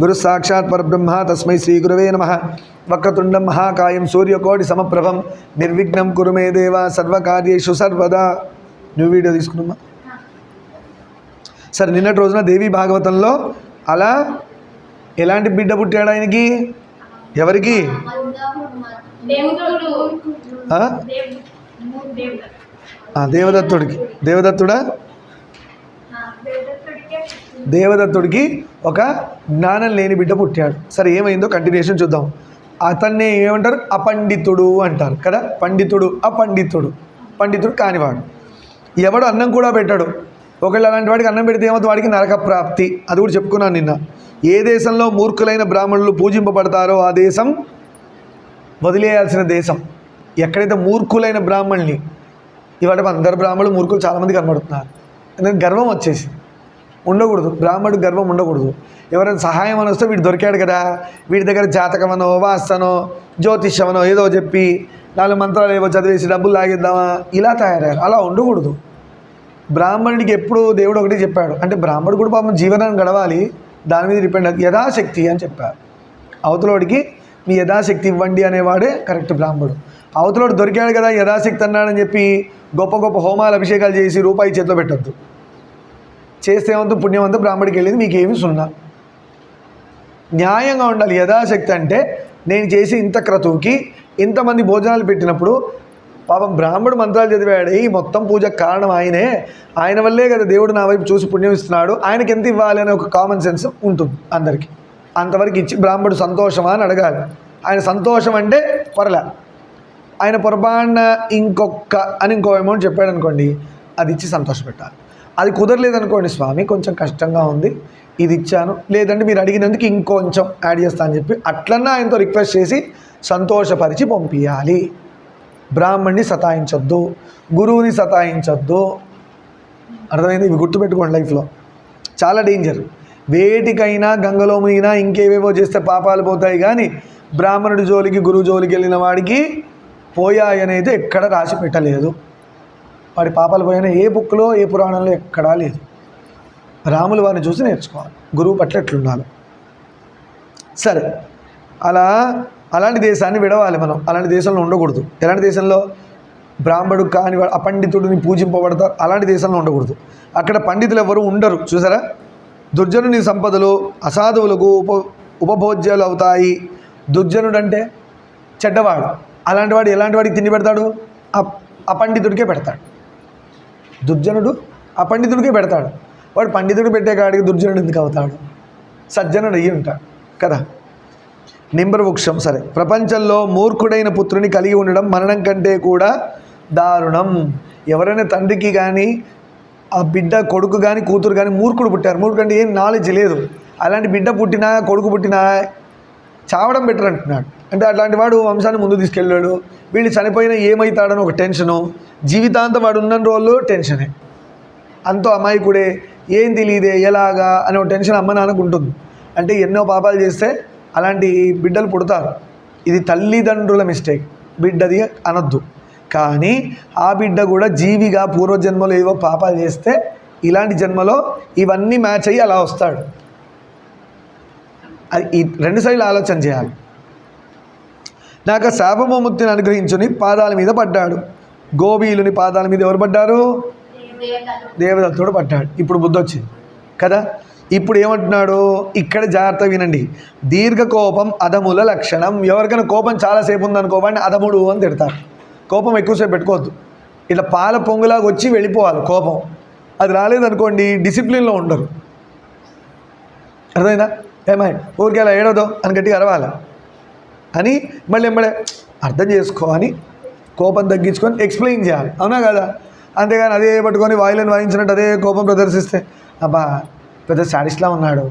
గురు సాక్షాత్ పరబ్రహ్మ తస్మై శ్రీ గురవే నమః. వక్రతుండం మహాకాయం సూర్యకోటి సమప్రభం నిర్విఘ్నం కురు మే దేవ సర్వకార్యేషు సర్వదా. నువ్వు వీడియో తీసుకున్నామా? సరే, నిన్నటి రోజున దేవి భాగవతంలో అలా ఎలాంటి బిడ్డ పుట్టాడు ఆయనకి? ఎవరికి? దేవదత్తుడికి. దేవదత్తుడికి ఒక జ్ఞానం లేని బిడ్డ పుట్టాడు. సరే, ఏమైందో కంటిన్యూషన్ చూద్దాం. అతన్ని ఏమంటారు? అపండితుడు అంటారు కదా. పండితుడు, పండితుడు కానివాడు. ఎవడు అన్నం కూడా పెట్టాడు. ఒకళ్ళు అలాంటి వాడికి అన్నం పెడితే ఏమవుతుంది? వాడికి నరక ప్రాప్తి. అది కూడా చెప్పుకున్నాను నిన్న. ఏ దేశంలో మూర్ఖులైన బ్రాహ్మణులు పూజింపబడతారో ఆ దేశం వదిలేయాల్సిన దేశం. ఎక్కడైతే మూర్ఖులైన బ్రాహ్మణుల్ని, ఇవాళ అందరు బ్రాహ్మణులు మూర్ఖులు చాలామంది కనబడుతున్నారు. ఎందుకంటే గర్వం వచ్చేసి ఉండకూడదు. బ్రాహ్మణుడు గర్వం ఉండకూడదు. ఎవరైనా సహాయం అని వస్తే వీడు దొరికాడు కదా, వీడి దగ్గర జాతకమనో వాస్తనో జ్యోతిష్యమనో ఏదో చెప్పి 4 మంత్రాలు ఏవో చదివేసి డబ్బులు లాగేద్దామా, ఇలా తయారయ్యారు. అలా ఉండకూడదు. బ్రాహ్మణుడికి ఎప్పుడు దేవుడు ఒకటి చెప్పాడు, అంటే బ్రాహ్మణుడు కూడా పాపం జీవనాన్ని గడవాలి, దాని మీద డిపెండ్ అవుతుంది. యథాశక్తి అని చెప్పారు. అవతలోడికి మీ యథాశక్తి ఇవ్వండి అనేవాడే కరెక్ట్ బ్రాహ్మణుడు. అవతలోడు దొరికాడు కదా యథాశక్తి అన్నాడని చెప్పి గొప్ప గొప్ప హోమాలు అభిషేకాలు చేసి రూపాయి చేతిలో పెట్టద్దు. చేస్తే ఏమంతా పుణ్యమంతా బ్రాహ్మడికి వెళ్ళేది, మీకేమి సున్నా. న్యాయంగా ఉండాలి. యథాశక్తి అంటే నేను చేసి ఇంత క్రతువుకి ఇంతమంది భోజనాలు పెట్టినప్పుడు పాపం బ్రాహ్మడు మంత్రాలు చదివాడు, ఈ మొత్తం పూజకు కారణం ఆయనే, ఆయన వల్లే కదా దేవుడు నా వైపు చూసి పుణ్యం ఇస్తున్నాడు, ఆయనకి ఎంత ఇవ్వాలి అనే ఒక కామన్ సెన్స్ ఉంటుంది అందరికీ. అంతవరకు ఇచ్చి బ్రాహ్మడు సంతోషమా అని అడగాలి. ఆయన సంతోషం అంటే పర్లే, ఆయన పొరపాటున ఇంకో అమౌంట్ చెప్పాడు అనుకోండి, అది ఇచ్చి సంతోషపెట్టాలి. అది కుదరలేదనుకోండి, స్వామి కొంచెం కష్టంగా ఉంది, ఇది ఇచ్చాను, లేదంటే మీరు అడిగినందుకు ఇంకొంచెం యాడ్ చేస్తా అని చెప్పి అట్లన్నా ఆయనతో రిక్వెస్ట్ చేసి సంతోషపరిచి పంపించాలి. బ్రాహ్మణ్ణి సతాయించొద్దు, గురువుని సతాయించొద్దు. అర్థమైంది? ఇవి గుర్తుపెట్టుకోండి. లైఫ్లో చాలా డేంజర్. వేటికైనా గంగలో మునిగినా ఇంకేవేవో చేస్తే పాపాలు పోతాయి, కానీ బ్రాహ్మణుడి జోలికి గురువు జోలికి వెళ్ళిన వాడికి పోయాయనైతే ఎక్కడ రాసి పెట్టలేదు. వాడి పాపాలు పోయినా ఏ బుక్లో ఏ పురాణంలో ఎక్కడా లేదు. రాములు వారిని చూసి నేర్చుకోవాలి, గురువు పట్ల ఎట్లుండాలి. సరే, అలాంటి దేశాన్ని విడవాలి మనం. అలాంటి దేశంలో ఉండకూడదు. ఎలాంటి దేశంలో? బ్రాహ్మడు కాని అపండితుడిని పూజింపబడతారు, అలాంటి దేశంలో ఉండకూడదు. అక్కడ పండితులు ఎవరు ఉండరు. చూసారా? దుర్జనుని సంపదలు అసాధువులకు ఉపభోజ్యాలు అవుతాయి. దుర్జనుడు అంటే చెడ్డవాడు. అలాంటి వాడు ఎలాంటి వాడికి తిండి పెడతాడు? అపండితుడికే పెడతాడు. దుర్జనుడు అపండితుడికే పెడతాడు. వాడు పండితుడు పెట్టే కాడికి దుర్జనుడు ఎందుకు అవుతాడు? సజ్జనుడు అయ్యి ఉంటాడు కదా. నింబవృక్షం. సరే, ప్రపంచంలో మూర్ఖుడైన పుత్రుని కలిగి ఉండడం మరణం కంటే కూడా దారుణం. ఎవరైనా తండ్రికి కానీ ఆ బిడ్డ కొడుకు కానీ కూతురు కానీ మూర్ఖుడు పుట్టారు, మూర్ఖుడు అంటే ఏం నాలెడ్జ్ లేదు, అలాంటి బిడ్డ పుట్టినా కొడుకు పుట్టినా చావడం బెటర్ అంటున్నాడు. అంటే అట్లాంటి వాడు వంశాన్ని ముందు తీసుకెళ్ళాడు. వీళ్ళు చనిపోయినా ఏమవుతాడని ఒక టెన్షను, జీవితాంతం వాడు ఉన్న రోజులు టెన్షనే. అంతో అమాయకుడే, ఏం తెలియదే ఎలాగా అనే ఒక టెన్షన్ అమ్మ నాన్నకు ఉంటుంది. అంటే ఎన్నో పాపాలు చేస్తే అలాంటి బిడ్డలు పుడతారు. ఇది తల్లిదండ్రుల మిస్టేక్, బిడ్డది అనొద్దు. కానీ ఆ బిడ్డ కూడా జీవిగా పూర్వజన్మలో ఏవో పాపాలు చేస్తే ఇలాంటి జన్మలో ఇవన్నీ మ్యాచ్ అయ్యి అలా వస్తాడు. అది ఈ 2 సైడ్లు ఆలోచన చేయాలి. నాకు శాపమోముక్తిని అనుగ్రహించుని పాదాల మీద పడ్డాడు. గోబీలుని పాదాల మీద ఎవరు పడ్డారు? దేవదత్తుడు పడ్డాడు. ఇప్పుడు బుద్ధి వచ్చింది కదా. ఇప్పుడు ఏమంటున్నాడు ఇక్కడ? జాగ్రత్త వినండి. దీర్ఘ కోపం అధముల లక్షణం. ఎవరికైనా కోపం చాలాసేపు ఉందనుకోవాడిని అధముడు అని తిడతారు. కోపం ఎక్కువసేపు పెట్టుకోవద్దు. ఇట్లా పాల పొంగులాగా వచ్చి వెళ్ళిపోవాలి కోపం. అది రాలేదనుకోండి డిసిప్లిన్లో ఉండరు. అర్థమైందా? ఏమాయి ఊరికి అలా ఏడవదో అని గట్టిగా అరవాలి అని మళ్ళీ ఎంబడే అర్థం చేసుకో అని కోపం తగ్గించుకొని ఎక్స్ప్లెయిన్ చేయాలి. అవునా కదా? అంతేగాని అదే పట్టుకొని వాయిలను వాయించినట్టు అదే కోపం ప్రదర్శిస్తే అబ్బా పెద్ద సాడిస్ట్లా ఉన్నాడు,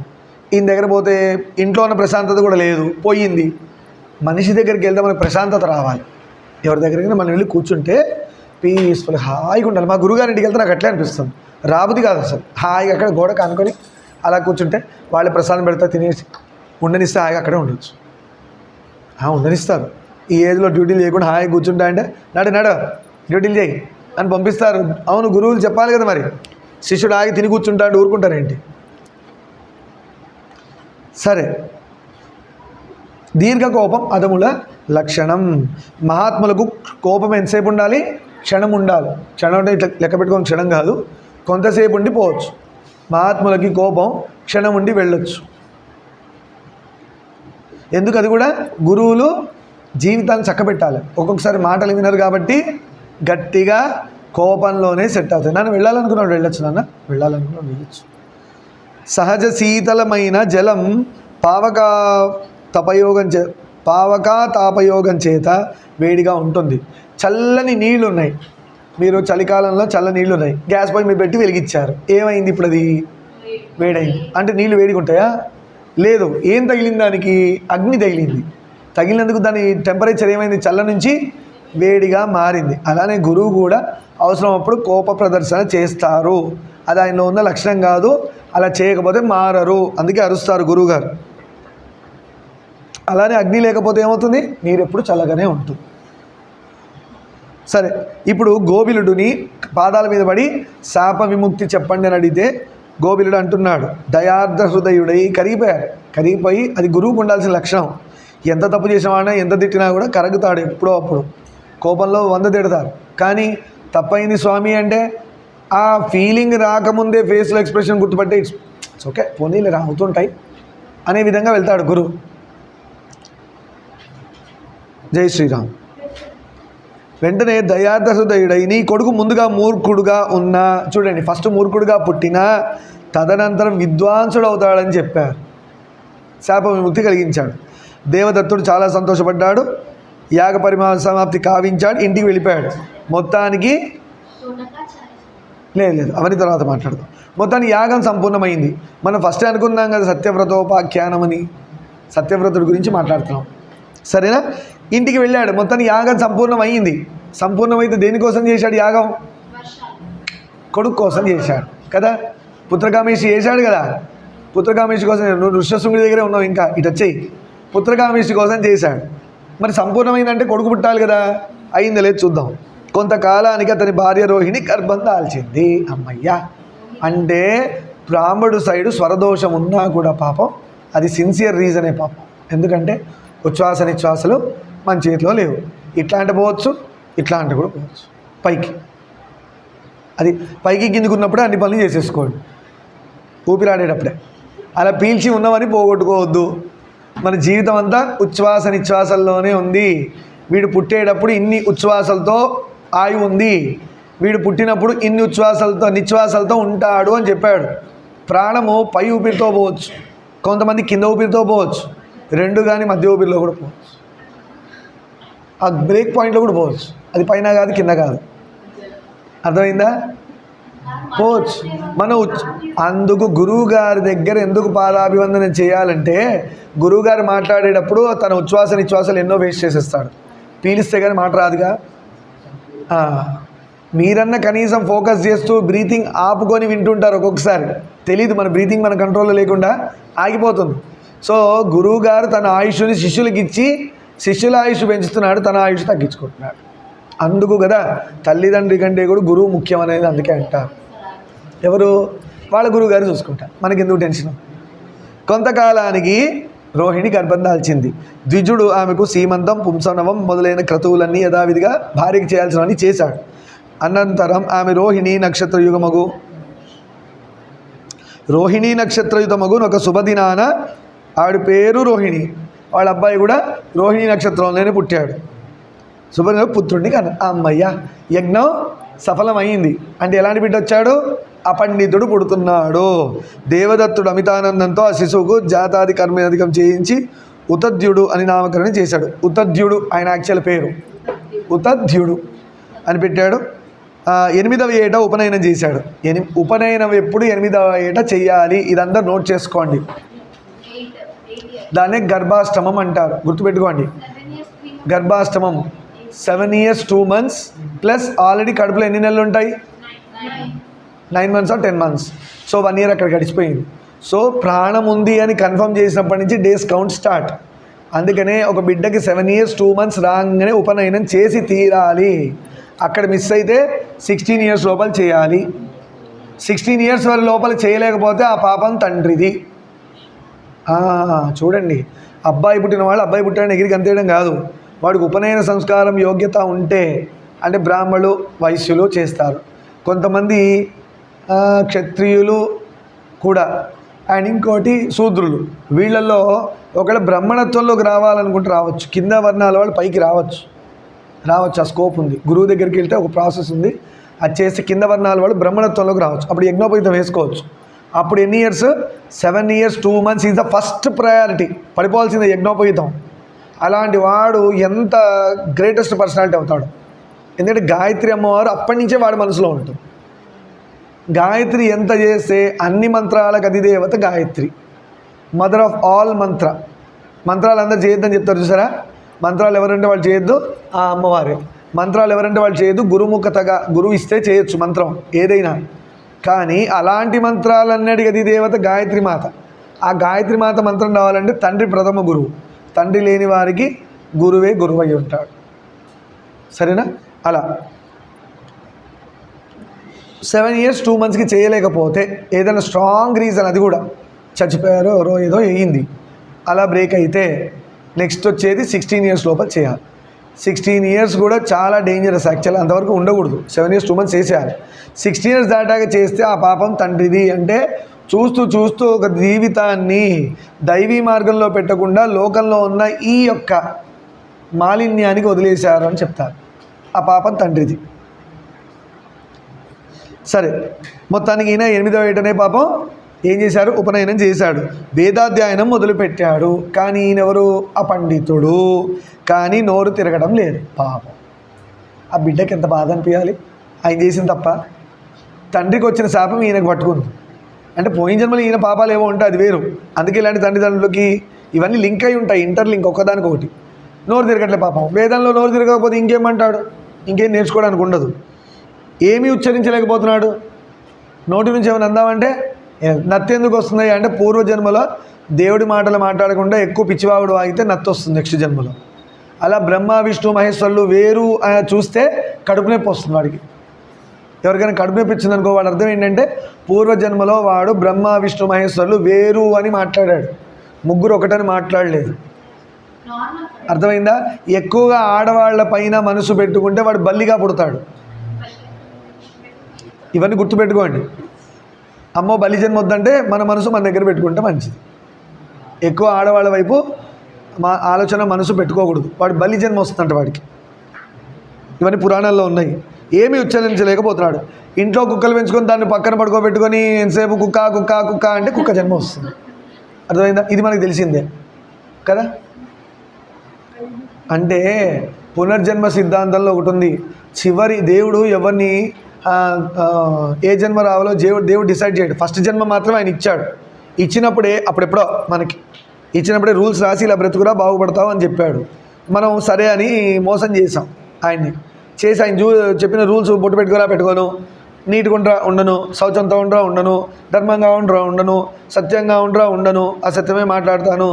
ఈయన దగ్గర పోతే ఇంట్లో ఉన్న ప్రశాంతత కూడా లేదు, పోయింది. మనిషి దగ్గరికి వెళ్తే మనకు ప్రశాంతత రావాలి. ఎవరి దగ్గరికి మనం వెళ్ళి కూర్చుంటే పీస్ఫుల్ హాయిగా ఉండాలి. మా గురుగారింటికి వెళ్తే నాకు అట్లే అనిపిస్తుంది. రాబుది కాదు అసలు. హాయిగా అక్కడ గోడ కానుకొని అలా కూర్చుంటే వాళ్ళే ప్రసాదం పెడతా తినేసి ఉండనిస్తే హాయిగా అక్కడే ఉండొచ్చు. ఉండనిస్తారు. ఈ ఏజ్లో డ్యూటీలు చేయకుండా హాయిగా కూర్చుంటా అంటే నడు డ్యూటీలు చేయి అని పంపిస్తారు. అవును, గురువులు చెప్పాలి కదా. మరి శిష్యుడు ఆగి తిని కూర్చుంటాడు, ఊరుకుంటారేంటి? సరే, దీర్ఘ కోపం అధముల లక్షణం. మహాత్ములకు కోపం ఎంతసేపు ఉండాలి? క్షణం ఉండాలి. క్షణం అంటే ఇట్లా లెక్క పెట్టుకొని క్షణం కాదు, కొంతసేపు ఉండి పోవచ్చు. మహాత్ములకి కోపం క్షణం ఉండి వెళ్ళొచ్చు. ఎందుకు? అది కూడా గురువులు జీవితాన్ని చక్కబెట్టాలి. ఒక్కొక్కసారి మాటలు వినరు కాబట్టి గట్టిగా కోపంలోనే సెట్ అవుతాయి. నన్ను వెళ్ళాలనుకున్నాడు వెళ్ళొచ్చు, నాన్న వెళ్ళాలనుకున్నాడు వెళ్ళొచ్చు. సహజ శీతలమైన జలం తాపయోగం చేత వేడిగా ఉంటుంది. చల్లని నీళ్ళు ఉన్నాయి, మీరు చలికాలంలో చల్ల నీళ్ళు ఉన్నాయి, గ్యాస్ పొయ్యి మీద పెట్టి వెలిగించారు, ఏమైంది? ఇప్పుడు అది వేడైంది. అంటే నీళ్ళు వేడిగా ఉంటాయా? లేదు. ఏం తగిలింది దానికి? అగ్ని తగిలింది. తగిలినందుకు దాని టెంపరేచర్ ఏమైంది? చల్ల నుంచి వేడిగా మారింది. అలానే గురువు కూడా అవసరం అప్పుడు కోప ప్రదర్శన చేస్తారు. అది ఆయనలో ఉన్న లక్షణం కాదు, అలా చేయకపోతే మారరు, అందుకే అరుస్తారు గురువుగారు. అలానే అగ్ని లేకపోతే ఏమవుతుంది? నీరు ఎప్పుడు చల్లగానే ఉంటుంది. సరే, ఇప్పుడు గోబిలుడిని పాదాల మీద పడి శాప విముక్తి చెప్పండి అని అడిగితే గోబిలుడు అంటున్నాడు, దయార్ద్ర హృదయుడై కరిగిపోయి అది గురువుకు ఉండాల్సిన లక్షణం. ఎంత తప్పు చేసినా ఎంత తిట్టినా కూడా కరుగుతాడు ఎప్పుడో అప్పుడు. కోపంలో 100 తిడతారు, కానీ తప్పైంది స్వామి అంటే ఆ ఫీలింగ్ రాకముందే ఫేస్లో ఎక్స్ప్రెషన్ గుర్తుపట్టే ఇట్స్ ఓకే, పోనీలు అవుతుంటాయి అనే విధంగా వెళ్తాడు గురువు. జై శ్రీరామ్. వెంటనే దయార్ద్ర హృదయుడై నీ కొడుకు ముందుగా మూర్ఖుడుగా ఉన్నా, చూడండి, ఫస్ట్ మూర్ఖుడుగా పుట్టినా తదనంతరం విద్వాంసుడు అవుతాడని చెప్పారు. శాప విముక్తి కలిగించాడు. దేవదత్తుడు చాలా సంతోషపడ్డాడు, యాగ పరిసమాప్తి కావించాడు, ఇంటికి వెళ్ళిపోయాడు. మొత్తానికి లేదు అవన్నీ తర్వాత మాట్లాడదాం. మొత్తానికి యాగం సంపూర్ణమైంది. మనం ఫస్ట్ అనుకున్నాం కదా సత్యవ్రతోపాఖ్యానం అని, సత్యవ్రతుడి గురించి మాట్లాడుతున్నాం, సరేనా? ఇంటికి వెళ్ళాడు, మొత్తానికి యాగం సంపూర్ణమైంది. సంపూర్ణమైతే దేనికోసం చేశాడు యాగం? కొడుకు కోసం చేశాడు కదా. పుత్రకామేషి చేశాడు కదా, పుత్రకామేషి కోసం. నువ్వు ఋష్యశృంగుడి దగ్గరే ఉన్నావు, ఇంకా ఇటు వచ్చేయి. పుత్రకామేషి కోసం చేశాడు. మరి సంపూర్ణమైందంటే కొడుకు పుట్టాలి కదా, అయింది లేదు చూద్దాం. కొంతకాలానికి అతని భార్య రోహిణి గర్భం దాల్చింది. అమ్మయ్యా, అంటే బ్రాహ్మడు సైడు స్వరదోషం ఉన్నా కూడా పాపం అది సిన్సియర్ రీజనే పాపం. ఎందుకంటే ఉచ్ఛ్వాస నిశ్వాసలు మన చేతిలో లేవు. ఇట్లాంటి పోవచ్చు, ఇట్లాంటి కూడా పోవచ్చు. పైకి అది పైకి కిందికున్నప్పుడే అన్ని పనులు చేసేసుకోండి, ఊపిరాడేటప్పుడే. అలా పీల్చి ఉన్నవని పోగొట్టుకోవద్దు. మన జీవితం అంతా ఉచ్ఛ్వాస నిశ్వాసల్లోనే ఉంది. వీడు పుట్టేటప్పుడు ఇన్ని ఉచ్ఛ్వాసలతో ఆయువు ఉంది, వీడు పుట్టినప్పుడు ఇన్ని నిశ్వాసాలతో ఉంటాడు అని చెప్పాడు. ప్రాణము పై ఊపిరితో పోవచ్చు, కొంతమంది కింద ఊపిరితో పోవచ్చు, రెండు కానీ మధ్య ఊపిరిలో కూడా పోవచ్చు. ఆ బ్రేక్ పాయింట్లో కూడా పోవచ్చు, అది పైన కాదు కింద కాదు. అర్థమైందా? పోవచ్చు. అందుకు గురువు గారి దగ్గర ఎందుకు పాదాభివందనం చేయాలంటే, గురువుగారు మాట్లాడేటప్పుడు తన ఉచ్ఛ్వాస నిశ్వాసాలు ఎన్నో వేస్ట్ చేసేస్తాడు. పీలిస్తే కానీ మాట రాదుగా. మీరన్నా కనీసం ఫోకస్ చేస్తూ బ్రీతింగ్ ఆపుకొని వింటుంటారు. ఒక్కొక్కసారి తెలీదు, మన బ్రీతింగ్ మన కంట్రోల్లో లేకుండా ఆగిపోతుంది. సో గురువు గారు తన ఆయుష్ని శిష్యులకి ఇచ్చి శిష్యుల ఆయుష్ పెంచుతున్నాడు, తన ఆయుష్ తగ్గించుకుంటున్నాడు. అందుకు కదా తల్లిదండ్రి కంటే కూడా గురువు ముఖ్యం అనేది అందుకే అంటారు. ఎవరు? వాళ్ళ గురువు గారు చూసుకుంటారు, మనకెందుకు టెన్షన్. కొంతకాలానికి రోహిణి గర్భం దాల్చింది. ద్విజుడు ఆమెకు సీమంతం పుంసనవం మొదలైన క్రతువులన్నీ యథావిధిగా భార్యకి చేయాల్సినవన్నీ చేశాడు. అనంతరం ఆమె రోహిణీ నక్షత్రయుతమగు ఒక శుభదినాన, ఆవిడ పేరు రోహిణి, వాళ్ళ అబ్బాయి కూడా రోహిణీ నక్షత్రంలోనే పుట్టాడు. శుభదిన పుత్రుడిని కన్నా. అమ్మయ్య, యజ్ఞం సఫలమైంది. అంటే ఎలాంటి బిడ్డ వచ్చాడు? అపండితుడు పుడుతున్నాడు. దేవదత్తుడు అమితానందంతో ఆ శిశువుకు జాతాది కర్మాధికం చేయించి ఉతద్యుడు అని నామకరణం చేశాడు. ఉతద్యుడు ఆయన యాక్చువల్ పేరు, ఉతద్యుడు అని పెట్టాడు. 8వ ఏట ఉపనయనం చేశాడు. ఉపనయనం ఎప్పుడు 8వ ఏట చెయ్యాలి, ఇదంతా నోట్ చేసుకోండి. దాన్నే గర్భాష్టమం అంటారు, గుర్తుపెట్టుకోండి. గర్భాష్టమం 7 years 2 months ప్లస్ ఆల్రెడీ కడుపులో ఎన్ని నెలలు ఉంటాయి? 9 months or 10 months. So 1 year అక్కడ గడిచిపోయింది. సో ప్రాణం ఉంది అని కన్ఫర్మ్ చేసినప్పటి నుంచి డేస్ కౌంట్ స్టార్ట్. అందుకనే ఒక బిడ్డకి 7 years 2 months రాగానే ఉపనయనం చేసి తీరాలి. అక్కడ మిస్ అయితే 16 years లోపల చేయాలి. 16 years వరకు లోపల చేయలేకపోతే ఆ పాపం తండ్రిది. చూడండి, అబ్బాయి పుట్టిన వాళ్ళు అబ్బాయి పుట్టాడని ఎగిరికి అంతేయడం కాదు, వాడికి ఉపనయన సంస్కారం యోగ్యత ఉంటే అంటే బ్రాహ్మణులు వైశ్యులు చేస్తారు, కొంతమంది క్షత్రియులు కూడా, అండ్ ఇంకోటి శూద్రులు. వీళ్ళల్లో ఒకవేళ బ్రహ్మణత్వంలోకి రావాలనుకుంటే రావచ్చు, కింద వర్ణాల వాళ్ళు పైకి రావచ్చు, ఆ స్కోప్ ఉంది. గురువు దగ్గరికి వెళ్తే ఒక ప్రాసెస్ ఉంది, అది చేసి కింద వర్ణాల వాళ్ళు బ్రహ్మణత్వంలోకి రావచ్చు. అప్పుడు యజ్ఞోపవీతం వేసుకోవచ్చు. అప్పుడు ఎన్ని years? 7 years 2 months is the first priority. పడిపోవాల్సిందే యజ్ఞోపవీతం. అలాంటి వాడు ఎంత గ్రేటెస్ట్ పర్సనాలిటీ అవుతాడు. ఎందుకంటే గాయత్రి అమ్మవారు అప్పటి నుంచే వాడి మనసులో ఉంటుంది. గాయత్రి ఎంత చేస్తే అన్ని మంత్రాలకు అధిదేవత గాయత్రి, మదర్ ఆఫ్ ఆల్ మంత్రాలు అందరూ చేయొద్దని చెప్తారు చూసారా. మంత్రాలు ఎవరంటే వాళ్ళు చేయొద్దు, ఆ అమ్మవారే. మంత్రాలు ఎవరంటే వాళ్ళు చేయొద్దు, గురుముఖతగా, గురువు ఇస్తే చేయొచ్చు మంత్రం ఏదైనా. కానీ అలాంటి మంత్రాలన్నిటికీ అధిదేవత గాయత్రి మాత. ఆ గాయత్రి మాత మంత్రం రావాలంటే తండ్రి ప్రథమ గురువు. తండ్రి లేని వారికి గురువే గురువై ఉంటాడు. సరేనా? అలా 7 years 2 monthsకి చేయలేకపోతే ఏదైనా స్ట్రాంగ్ రీజన్, అది కూడా చచ్చిపోయారో ఎవరో ఏదో అయ్యింది, అలా బ్రేక్ అయితే నెక్స్ట్ వచ్చేది 16 years లోపల చేయాలి. 16 years కూడా చాలా డేంజరస్ యాక్చువల్, అంతవరకు ఉండకూడదు. 7 years 2 months చేసేయాలి. 16 years దాటాక చేస్తే ఆ పాపం తండ్రిది. అంటే చూస్తూ చూస్తూ ఒక జీవితాన్ని దైవీ మార్గంలో పెట్టకుండా లోకంలో ఉన్న ఈ యొక్క మాలిన్యానికి వదిలేశారు అని చెప్తారు. ఆ పాపం తండ్రిది. సరే, మొత్తానికి ఈయన 8వ ఏటనే పాపం ఏం చేశారు? ఉపనయనం చేశాడు, వేదాధ్యయనం మొదలుపెట్టాడు. కానీ ఈయనెవరు? అపండితుడు. కానీ నోరు తిరగడం లేదు పాపం. ఆ బిడ్డకి ఎంత బాధ అనిపించాలి? ఆయన చేసిన తప్ప. తండ్రికి వచ్చిన శాపం ఈయనకు పట్టుకుంది. అంటే పోయిన జన్మలో ఈయన పాపాలు ఏవో ఉంటాయి, అది వేరు. అందుకే ఇలాంటి తల్లిదండ్రులకి ఇవన్నీ లింక్ అయి ఉంటాయి, ఇంటర్లింక్ ఒకదానికొకటి. నోరు తిరగట్లే పాపం. వేదంలో నోరు తిరగకపోతే ఇంకేమంటాడు? ఇంకేం నేర్చుకోవడానికి ఉండదు. ఏమీ ఉచ్చరించలేకపోతున్నాడు. నోటి నుంచి ఏమైనా అందామంటే నత్తెందుకు వస్తున్నాయి అంటే పూర్వజన్మలో దేవుడి మాటలు మాట్లాడకుండా ఎక్కువ పిచ్చివాగుడు ఆగితే నత్తి వస్తుంది నెక్స్ట్ జన్మలో. అలా బ్రహ్మ విష్ణు మహేశ్వరులు వేరు చూస్తే కడుపు నొప్పి వస్తుంది వాడికి. ఎవరికైనా కడుపు నొప్పి వచ్చింది అనుకో, వాడు అర్థం ఏంటంటే పూర్వజన్మలో వాడు బ్రహ్మ విష్ణు మహేశ్వరులు వేరు అని మాట్లాడాడు, ముగ్గురు ఒకటని మాట్లాడలేదు. అర్థమైందా? ఎక్కువగా ఆడవాళ్ల పైన మనసు పెట్టుకుంటే వాడు బల్లిగా పుడతాడు. ఇవన్నీ గుర్తుపెట్టుకోండి. అమ్మో బలి జన్మ వద్దంటే మన మనసు మన దగ్గర పెట్టుకుంటే మంచిది. ఎక్కువ ఆడవాళ్ళ వైపు ఆలోచన మనసు పెట్టుకోకూడదు, వాడు బలి జన్మ వస్తుందంట వాడికి. ఇవన్నీ పురాణాల్లో ఉన్నాయి. ఏమీ ఉచ్చరించలేకపోతున్నాడు. ఇంట్లో కుక్కలు పెంచుకొని దాన్ని పక్కన పడుకోబెట్టుకొని ఎంతసేపు కుక్క కుక్క కుక్క అంటే కుక్క జన్మ వస్తుంది. అర్థమైందా? ఇది మనకు తెలిసిందే కదా. అంటే పునర్జన్మ సిద్ధాంతంలో ఒకటి ఉంది. చివరి దేవుడు ఎవరిని ఏ జన్మ రావాలో దేవుడు డిసైడ్ చేయడు. ఫస్ట్ జన్మ మాత్రం ఆయన ఇచ్చాడు. ఇచ్చినప్పుడే అప్పుడెప్పుడో మనకి ఇచ్చినప్పుడే రూల్స్ రాసి ఇలా బ్రతుకురా బాగుపడతావు అని చెప్పాడు. మనం సరే అని మోసం చేసాం ఆయన్ని. చేసి ఆయన చెప్పిన రూల్స్ బొట్టు పెట్టుకోను, నీట్గా ఉండను, శౌచంతో ఉండను, ధర్మంగా ఉండను, సత్యంగా ఉండను, అసత్యమే మాట్లాడతాను.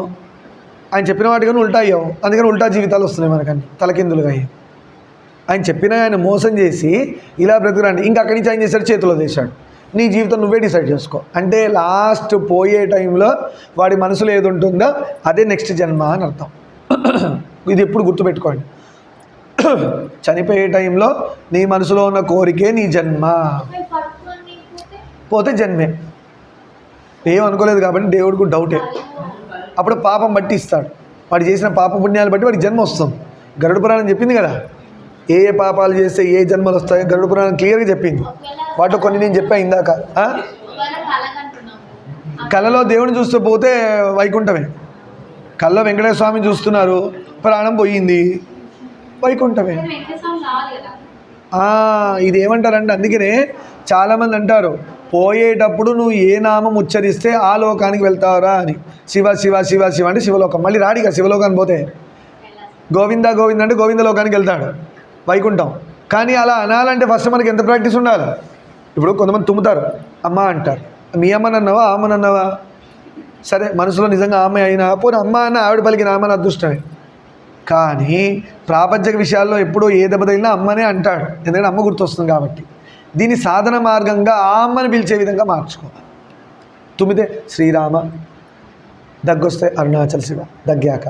ఆయన చెప్పిన వాటికన్నా ఉల్టా అయ్యావు. అందుకని ఉల్టా జీవితాలు వస్తున్నాయి మనకని, తలకిందులుగా అయ్యాయి. ఆయన చెప్పిన ఆయన మోసం చేసి ఇలా బ్రతుకురండి. ఇంకా అక్కడి నుంచి ఆయన చేశాడు, చేతిలో తీశాడు. నీ జీవితం నువ్వే డిసైడ్ చేసుకో అంటే లాస్ట్ పోయే టైంలో వాడి మనసులో ఏది ఉంటుందో అదే నెక్స్ట్ జన్మ అని అర్థం. ఇది ఎప్పుడు గుర్తుపెట్టుకోండి. చనిపోయే టైంలో నీ మనసులో ఉన్న కోరికే నీ జన్మ. పోతే జన్మే. ఏమనుకోలేదు కాబట్టి దేవుడికి డౌటే. అప్పుడు పాపం బట్టి ఇస్తాడు. వాడు చేసిన పాప పుణ్యాలు బట్టి వాడికి జన్మ వస్తుంది. గరుడ పురాణం చెప్పింది కదా, ఏ ఏ పాపాలు చేస్తే ఏ జన్మలు వస్తాయో గరుడ పురాణం క్లియర్గా చెప్పింది. వాటిలో కొన్ని నేను చెప్పాను ఇందాక. కళలో దేవుని చూస్తూ పోతే వైకుంఠమే. కళ్ళలో వెంకటేశ్వర స్వామిని చూస్తున్నారు, ప్రాణం పోయింది, వైకుంఠమే. ఇది ఏమంటారంటే అందుకనే చాలామంది అంటారు పోయేటప్పుడు నువ్వు ఏ నామం ఉచ్చరిస్తే ఆ లోకానికి వెళ్తావురా అని. శివ శివ శివ శివ అంటే శివలోకం. మళ్ళీ రాడిగా శివలోకానికి పోతే గోవింద గోవింద అంటే గోవింద లోకానికి వెళ్తాడు, వైకుంఠం. కానీ అలా అనాలంటే ఫస్ట్ మనకి ఎంత ప్రాక్టీస్ ఉండాలి. ఇప్పుడు కొంతమంది తుమ్ముతారు, అమ్మ అంటారు. మీ అమ్మనన్నావా అమ్మనన్నావా? సరే మనసులో నిజంగా ఆమె అయినా పోనీ అమ్మ అన్న ఆవిడ పలికిన అమ్మని అదృష్టమే. కానీ ప్రాపంచిక విషయాల్లో ఎప్పుడూ ఏ దెబ్బ తగిలినా అమ్మనే అంటాడు, ఎందుకంటే అమ్మ గుర్తొస్తుంది కాబట్టి. దీన్ని సాధన మార్గంగా ఆ అమ్మని పిలిచే విధంగా మార్చుకో. తుమ్మితే శ్రీరామ దగ్గొస్తే అరుణాచల్ శివ దగ్గాక,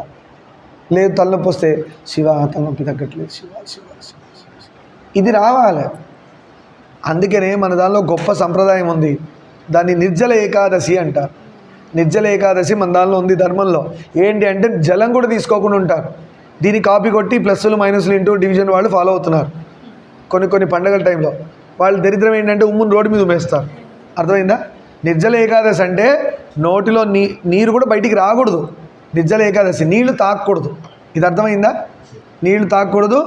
లేదు తలనొప్పి వస్తే శివ తలనొప్పి తగ్గట్లేదు శివ శివ శివ శివ. ఇది రావాలి. అందుకనే మన దానిలో గొప్ప సంప్రదాయం ఉంది, దాన్ని నిర్జల ఏకాదశి అంటారు. నిర్జల ఏకాదశి మన దానిలో ఉంది ధర్మంలో. ఏంటి అంటే జలం కూడా తీసుకోకుండా ఉంటారు. దీన్ని కాపీ కొట్టి ప్లస్లు మైనస్లు ఇంటూ డివిజన్ వాళ్ళు ఫాలో అవుతున్నారు. కొన్ని పండగల టైంలో వాళ్ళు దరిద్రం ఏంటంటే ఉమ్ముని రోడ్డు మీద ఉమ్మేస్తారు. అర్థమైందా? నిర్జల ఏకాదశి అంటే నోటిలో నీరు కూడా బయటికి రాకూడదు. నిర్జల ఏకాదశి నీళ్లు తాగకూడదు. ఇది అర్థమైందా? నీళ్లు తాగకూడదు,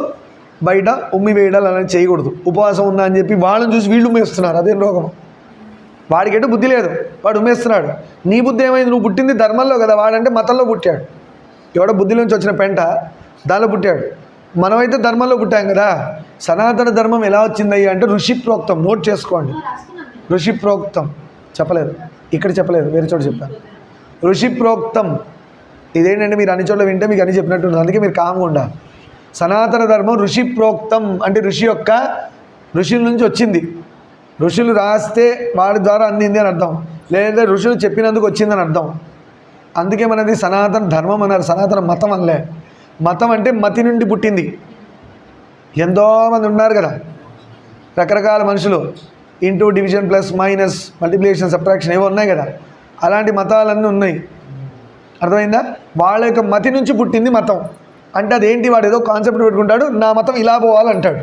బయట ఉమ్మి వేయడాలు అలా చేయకూడదు. ఉపవాసం ఉందా అని చెప్పి వాళ్ళని చూసి వీళ్ళు ఉమ్మేస్తున్నారు. అదేం రోగం? వాడికెటు బుద్ధి లేదు, వాడు ఉమ్మేస్తున్నాడు. నీ బుద్ధి ఏమైంది? నువ్వు పుట్టింది ధర్మంలో కదా, వాడంటే మతంలో పుట్టాడు. ఎవడో బుద్ధిలోంచి వచ్చిన పెంట దానిలో పుట్టాడు. మనమైతే ధర్మంలో పుట్టాం కదా. సనాతన ధర్మం ఎలా వచ్చిందయ్యా అంటే ఋషి ప్రోక్తం. నోట్ చేసుకోండి, ఋషి ప్రోక్తం. చెప్పలేదు, ఇక్కడ చెప్పలేదు, వేరే చోట చెప్పాను. ఋషి ప్రోక్తం. ఇదేంటంటే మీరు అన్ని చోట్ల వింటే మీకు అన్ని చెప్పినట్టు, అందుకే మీరు కామ్గా ఉండాలి. సనాతన ధర్మం ఋషి ప్రోక్తం అంటే ఋషుల నుంచి వచ్చింది. ఋషులు రాస్తే వాడి ద్వారా అందింది అని అర్థం, లేదా ఋషులు చెప్పినందుకు వచ్చిందని అర్థం. అందుకే మనది సనాతన ధర్మం అన్నారు, సనాతన మతం అనలే. మతం అంటే మతి నుండి పుట్టింది. ఎంతోమంది ఉన్నారు కదా, రకరకాల మనుషులు, into division plus minus multiplication subtraction ఏవో ఉన్నాయి కదా, అలాంటి మతాలన్నీ ఉన్నాయి. అర్థమైందా? వాళ్ళ యొక్క మతి నుంచి పుట్టింది మతం. అంటే అదేంటి, వాడు ఏదో కాన్సెప్ట్ పెట్టుకుంటాడు, నా మతం ఇలా పోవాలంటాడు.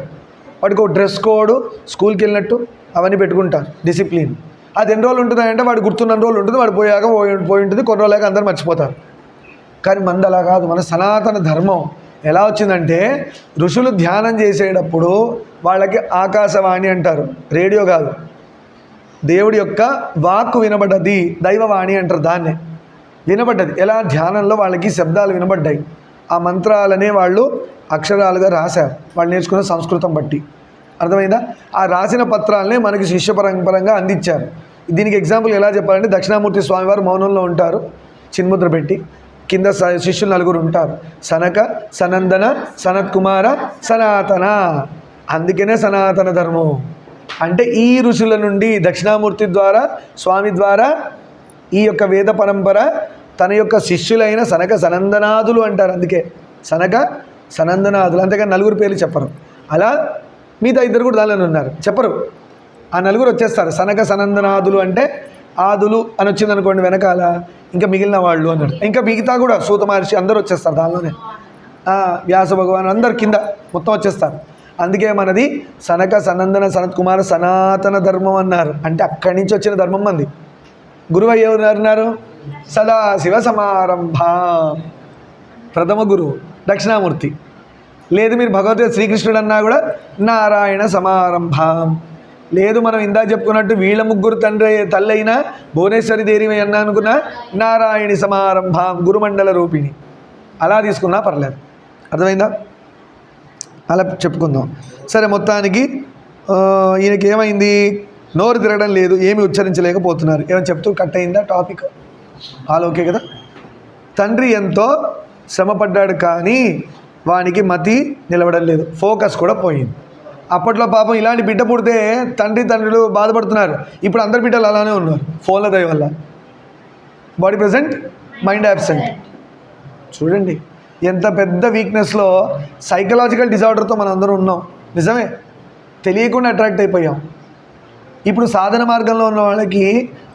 వాడికి ఒక డ్రెస్ కోడ్, స్కూల్కి వెళ్ళినట్టు అవన్నీ పెట్టుకుంటారు, డిసిప్లిన్. అది ఎన్ని రోజులు ఉంటుంది అంటే వాడు గుర్తున్న రోజులు ఉంటుంది, వాడు పోయాక పోయి ఉంటుంది, కొన్ని రోజులక అందరూ మర్చిపోతారు. కానీ మనది అలా కాదు. మన సనాతన ధర్మం ఎలా వచ్చిందంటే ఋషులు ధ్యానం చేసేటప్పుడు వాళ్ళకి ఆకాశవాణి అంటారు, రేడియో కాదు, దేవుడి యొక్క వాక్కు వినబడ్డది, దైవవాణి అంటారు దాన్నే. వినబడ్డది ఎలా? ధ్యానంలో వాళ్ళకి శబ్దాలు వినబడ్డాయి. ఆ మంత్రాలనే వాళ్ళు అక్షరాలుగా రాశారు, వాళ్ళు నేర్చుకున్న సంస్కృతం బట్టి. అర్థమైందా? ఆ రాసిన పత్రాలనే మనకి శిష్య పరంపరంగా అందించారు. దీనికి ఎగ్జాంపుల్ ఎలా చెప్పాలంటే దక్షిణామూర్తి స్వామివారు మౌనంలో ఉంటారు, చిన్ముద్ర పెట్టి, కింద శిష్యులు 4 ఉంటారు, సనక, సనందన, సనత్కుమార, సనాతన. అందుకనే సనాతన ధర్మం అంటే ఈ ఋషుల నుండి దక్షిణామూర్తి ద్వారా, స్వామి ద్వారా ఈ యొక్క వేద పరంపర తన యొక్క శిష్యులైన సనక సనందనాదులు అంటారు. అందుకే సనక సనందనాదులు. అంతేగాని 4 పేర్లు చెప్పరు. అలా మిగతా 2 కూడా దానిలోనే ఉన్నారు, చెప్పరు. ఆ 4 వచ్చేస్తారు. సనక సనందనాదులు అంటే ఆదులు అని వచ్చింది అనుకోండి వెనకాల, ఇంకా మిగిలిన వాళ్ళు అన్నాడు. ఇంకా మిగతా కూడా సూత మహర్షి అందరూ వచ్చేస్తారు దానిలోనే, వ్యాస భగవాన్ అందరు కింద మొత్తం వచ్చేస్తారు. అందుకే మనది సనక సనందన సనత్కుమార సనాతన ధర్మం అన్నారు. అంటే అక్కడి నుంచి వచ్చిన ధర్మం మంది. గురువు ఎవరు? సదాశివ సమారంభ. ప్రథమ గురువు దక్షిణామూర్తి. లేదు మీరు భగవద్గీత శ్రీకృష్ణుడు అన్నా కూడా నారాయణ సమారంభం. లేదు మనం ఇందాక చెప్పుకున్నట్టు వీళ్ళ 3 తల్లి అయినా భువనేశ్వరి దేవి అన్నా అనుకున్నా నారాయణి సమారంభం, గురుమండల రూపిణి. అలా తీసుకున్నా పర్లేదు. అర్థమైందా? అలా చెప్పుకుందాం. సరే, మొత్తానికి ఈయనకి ఏమైంది? నోరు తిరగడం లేదు, ఏమి ఉచ్చరించలేకపోతున్నారు. ఏమని చెప్తూ కట్ అయిందా టాపిక్? ఆల్ ఓకే కదా? తండ్రి ఎంతో శ్రమపడ్డాడు కానీ వానికి మతి నిలవడం లేదు, ఫోకస్ కూడా పోయింది. అప్పట్లో పాపం ఇలాంటి బిడ్డ పుడితే తండ్రులు బాధపడుతున్నారు. ఇప్పుడు అందరి బిడ్డలు అలానే ఉన్నారు, ఫోన్ల దయ వల్ల. Body present, mind absent. చూడండి ఎంత పెద్ద వీక్నెస్లో, సైకలాజికల్ డిజార్డర్తో మనం అందరం ఉన్నాం. నిజమే, తెలియకుండా అట్రాక్ట్ అయిపోయాం. ఇప్పుడు సాధన మార్గంలో ఉన్న వాళ్ళకి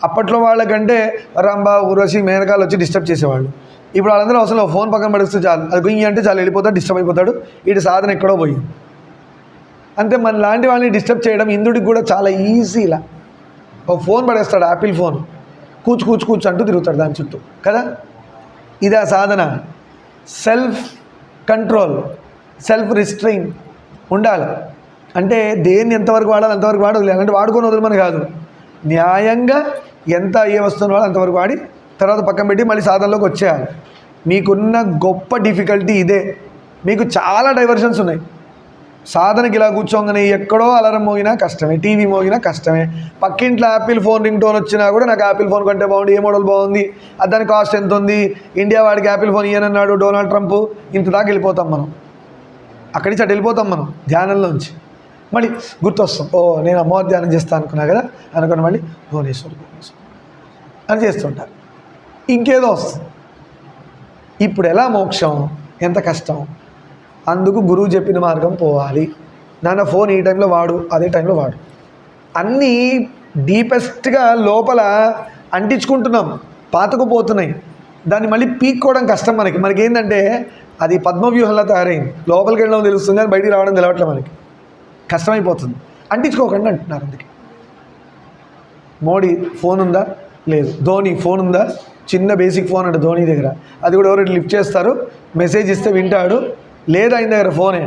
అప్పట్లో వాళ్ళకంటే రంభ, ఊర్వశి, మేనకాలు వచ్చి డిస్టర్బ్ చేసేవాళ్ళు. ఇప్పుడు వాళ్ళందరూ అవసరం ఫోన్ పక్కన పడిస్తే చాలు, అది గుయ్యి అంటే చాలు వెళ్ళిపోతాడు, డిస్టర్బ్ అయిపోతాడు, ఇటు సాధన ఎక్కడో పోయింది. అంతే, మన లాంటి వాళ్ళని డిస్టర్బ్ చేయడం ఇంద్రుడికి కూడా చాలా ఈజీ. ఇలా ఒక ఫోన్ పడేస్తాడు, యాపిల్ ఫోన్, కూర్చు అంటూ తిరుగుతాడు దాని చుట్టూ కదా. ఇదే సాధన. సెల్ఫ్ కంట్రోల్, సెల్ఫ్ రిస్ట్రైన్ ఉండాలి. అంటే దేన్ని ఎంతవరకు వాడాలి అంతవరకు వాడదు, అంటే వాడుకొని వదలమని కాదు. న్యాయంగా ఎంత ఏ వస్తువుని వాడాలి అంతవరకు వాడి తర్వాత పక్కన పెట్టి మళ్ళీ సాధనలోకి వచ్చేయాలి. మీకున్న గొప్ప డిఫికల్టీ ఇదే. మీకు చాలా డైవర్షన్స్ ఉన్నాయి. సాధనకి ఇలా కూర్చోగానే ఎక్కడో అలారం మోగినా కష్టమే, టీవీ మోగినా కష్టమే, పక్కింట్లో యాపిల్ ఫోన్ రింగ్ టోన్ వచ్చినా కూడా నాకు యాపిల్ ఫోన్ కంటే బాగుంది, ఏ మోడల్ బాగుంది, దాని కాస్ట్ ఎంత ఉంది, ఇండియా వాడికి యాపిల్ ఫోన్ ఇయ్యనన్నాడు డొనాల్డ్ ట్రంప్, ఇంత దాకా వెళ్ళిపోతాం మనం. అక్కడి నుంచి అటు వెళ్ళిపోతాం మనం ధ్యానంలోంచి. మళ్ళీ గుర్తొస్తాం, ఓ నేను అమ్మవారి ధ్యానం చేస్తాను అనుకున్నా కదా అనుకుని మళ్ళీ భువనేశ్వరి అని చేస్తుంటారు. ఇంకేదో వస్తుంది. ఇప్పుడు ఎలా మోక్షం? ఎంత కష్టం. అందుకు గురువు చెప్పిన మార్గం పోవాలి. నాన్న ఫోన్ ఈ టైంలో వాడు, అదే టైంలో వాడు. అన్నీ డీపెస్ట్గా లోపల అంటించుకుంటున్నాం, పాతుకుపోతున్నాయి. దాన్ని మళ్ళీ పీక్కోవడం కష్టం మనకి ఏంటంటే అది పద్మవ్యూహంలా తయారైంది. లోపలికి వెళ్ళడం తెలుస్తుంది కానీ బయటికి రావడం తెలవట్లే, మనకి కష్టమైపోతుంది. అంటించుకోకండి అంటున్నారు. అందుకే మోడీ ఫోన్ ఉందా? లేదు. ధోని ఫోన్ ఉందా? చిన్న బేసిక్ ఫోన్ అంటే ధోని దగ్గర, అది కూడా ఎవరు లిఫ్ట్ చేస్తారు, మెసేజ్ ఇస్తే వింటాడు, లేదు ఆయన దగ్గర ఫోనే.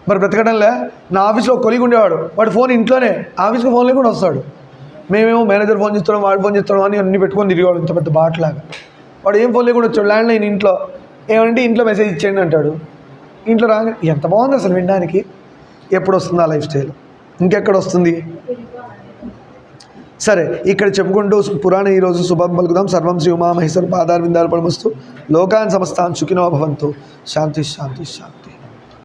మరి బ్రతకడంలే. నా ఆఫీస్లో కొలిగి ఉండేవాడు, వాడు ఫోన్ ఇంట్లోనే, ఆఫీస్కి ఫోన్ లేకుండా వస్తాడు. మేమేమో మేనేజర్ ఫోన్ చేస్తున్నాం, వాడు ఫోన్ చేస్తున్నాం అని అన్ని పెట్టుకొని తిరిగేవాడు ఇంత పెద్ద బాట్లాగా. వాడు ఏం ఫోన్ లేకుండా వచ్చాడు, ల్యాండ్ లైన్ ఇంట్లో, ఏమంటే ఇంట్లో మెసేజ్ ఇచ్చేయండి అంటాడు. ఇంట్లో రాగా ఎంత బాగుంది అసలు వినడానికి. ఎప్పుడు వస్తుంది ఆ లైఫ్ స్టైల్? ఇంకెక్కడ వస్తుంది? సరే, ఇక్కడ చెప్పుకుంటూ పురాణ ఈరోజు శుభం పలుకుదాం. సర్వం శ్రీ ఉమామహేశ్వర పాదార్ విందార్పణమస్తు. లోకాన్ సమస్తాన్ సుఖినో భవంతు. శాంతి శాంతి శాంతి.